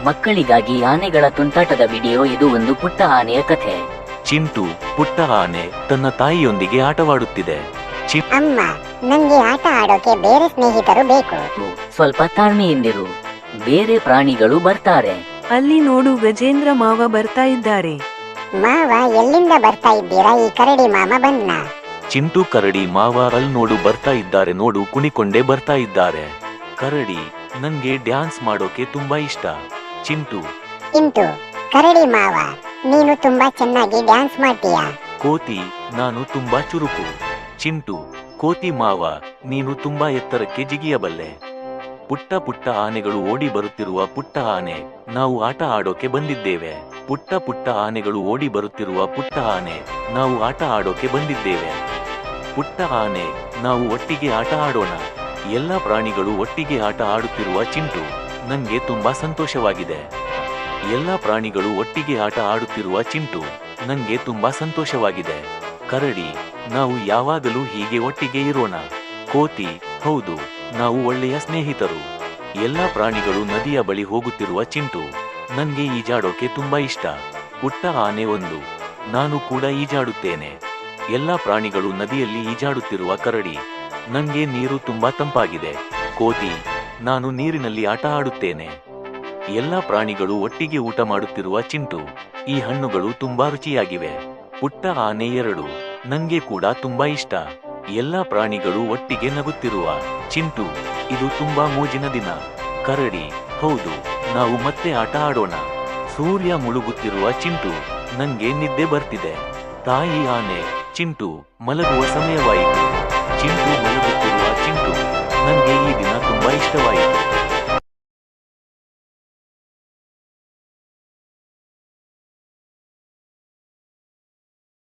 ಮಕ್ಕಳಿಗಾಗಿ ಆನೆಗಳ ತುಂಟಾಟದ ವಿಡಿಯೋ. ಇದು ಒಂದು ಪುಟ್ಟ ಆನೆಯ ಕಥೆ. ಚಿಂಟು ಪುಟ್ಟ ಆನೆ ತನ್ನ ತಾಯಿಯೊಂದಿಗೆ ಆಟವಾಡುತ್ತಿದೆ. ಅಮ್ಮ, ನಂಗೆ ಆಟ ಆಡೋಕೆ ಬೇರೆ ಸ್ನೇಹಿತರು ಬೇಕು. ಸ್ವಲ್ಪ ತಾಳ್ಮೆಯಿಂದಿರು, ಬೇರೆ ಪ್ರಾಣಿಗಳು ಬರ್ತಾರೆ. ಅಲ್ಲಿ ನೋಡು, ಗಜೇಂದ್ರ ಮಾವ ಬರ್ತಾ ಇದ್ದಾರೆ. ಮಾವ, ಎಲ್ಲಿಂದ ಬರ್ತಾ ಇದ್ದೀರಾ? ಈ ಕರಡಿ ಮಾಮ ಬಂದ್ನಾ? ಚಿಂಟು ಕರಡಿ ಮಾವ ಅಲ್ಲಿ ನೋಡು ಬರ್ತಾ ಇದ್ದಾರೆ. ನೋಡು, ಕುಣಿಕೊಂಡೇ ಬರ್ತಾ ಇದ್ದಾರೆ. ಕರಡಿ, ನಂಗೆ ಡ್ಯಾನ್ಸ್ ಮಾಡೋಕೆ ತುಂಬಾ ಇಷ್ಟ. ಚಿಂಟು ಕರಡಿ ಮಾವ, ನೀನು ತುಂಬಾ ಚೆನ್ನಾಗಿ ಡ್ಯಾನ್ಸ್ ಮಾಡ್ತೀಯಾ? ಕೋತಿ, ನಾನು ತುಂಬಾ ಚುರುಕು. ಚಿಂಟು, ಕೋತಿ ಮಾವ, ನೀನು ತುಂಬಾ ಎತ್ತರಕ್ಕೆ ಜಿಗಿಯಬಲ್ಲೆ. ಪುಟ್ಟ ಪುಟ್ಟ ಆನೆಗಳು ಓಡಿ ಬರುತ್ತಿರುವ ಪುಟ್ಟ ಆನೆ, ನಾವು ಆಟ ಆಡೋಕೆ ಬಂದಿದ್ದೇವೆ. ಪುಟ್ಟ ಪುಟ್ಟ ಆನೆಗಳು ಓಡಿ ಬರುತ್ತಿರುವ ಪುಟ್ಟ ಆನೆ, ನಾವು ಆಟ ಆಡೋಕೆ ಬಂದಿದ್ದೇವೆ. ಪುಟ್ಟ ಆನೆ, ನಾವು ಒಟ್ಟಿಗೆ ಆಟ ಆಡೋಣ. ಎಲ್ಲ ಪ್ರಾಣಿಗಳು ಒಟ್ಟಿಗೆ ಆಟ ಆಡುತ್ತಿರುವ ಚಿಂಟು, ನಂಗೆ ತುಂಬಾ ಸಂತೋಷವಾಗಿದೆ. ಎಲ್ಲ ಪ್ರಾಣಿಗಳು ಒಟ್ಟಿಗೆ ಆಟ ಆಡುತ್ತಿರುವ ಚಿಂಟು, ನಂಗೆ ತುಂಬಾ ಸಂತೋಷವಾಗಿದೆ. ಕರಡಿ, ನಾವು ಯಾವಾಗಲೂ ಹೀಗೆ ಒಟ್ಟಿಗೆ ಇರೋಣ. ಕೋತಿ, ಹೌದು, ನಾವು ಒಳ್ಳೆಯ ಸ್ನೇಹಿತರು. ಎಲ್ಲ ಪ್ರಾಣಿಗಳು ನದಿಯ ಬಳಿ ಹೋಗುತ್ತಿರುವ ಚಿಂಟು, ನಂಗೆ ಈಜಾಡೋಕೆ ತುಂಬಾ ಇಷ್ಟ. ಪುಟ್ಟ ಆನೆ ಒಂದು, ನಾನು ಕೂಡ ಈಜಾಡುತ್ತೇನೆ. ಎಲ್ಲ ಪ್ರಾಣಿಗಳು ನದಿಯಲ್ಲಿ ಈಜಾಡುತ್ತಿರುವ ಕರಡಿ, ನಂಗೆ ನೀರು ತುಂಬಾ ತಂಪಾಗಿದೆ. ಕೋತಿ, ನಾನು ನೀರಿನಲ್ಲಿ ಆಟ ಆಡುತ್ತೇನೆ. ಎಲ್ಲ ಪ್ರಾಣಿಗಳು ಒಟ್ಟಿಗೆ ಊಟ ಮಾಡುತ್ತಿರುವ ಚಿಂಟು, ಈ ಹಣ್ಣುಗಳು ತುಂಬಾ ರುಚಿಯಾಗಿವೆ. ಪುಟ್ಟ ಆನೆ ಎರಡು, ನಂಗೆ ಕೂಡ ತುಂಬಾ ಇಷ್ಟ. ಎಲ್ಲ ಪ್ರಾಣಿಗಳು ಒಟ್ಟಿಗೆ ನಗುತ್ತಿರುವ ಚಿಂಟು, ಇದು ತುಂಬಾ ಮೋಜಿನ ದಿನ. ಕರಡಿ, ಹೌದು, ನಾವು ಮತ್ತೆ ಆಟ ಆಡೋಣ. ಸೂರ್ಯ ಮುಳುಗುತ್ತಿರುವ ಚಿಂಟು, ನಂಗೆ ನಿದ್ದೆ ಬರ್ತಿದೆ. ತಾಯಿ ಆನೆ, ಚಿಂಟು, ಮಲಗುವ ಸಮಯವಾಯಿತು. ಚಿಂಟು ಮಲಗುತ್ತಿರುವ ಚಿಂಟು, ನಂಗೆ ಈ ದಿನ ತುಂಬಾ ಇಷ್ಟವಾಯಿತು.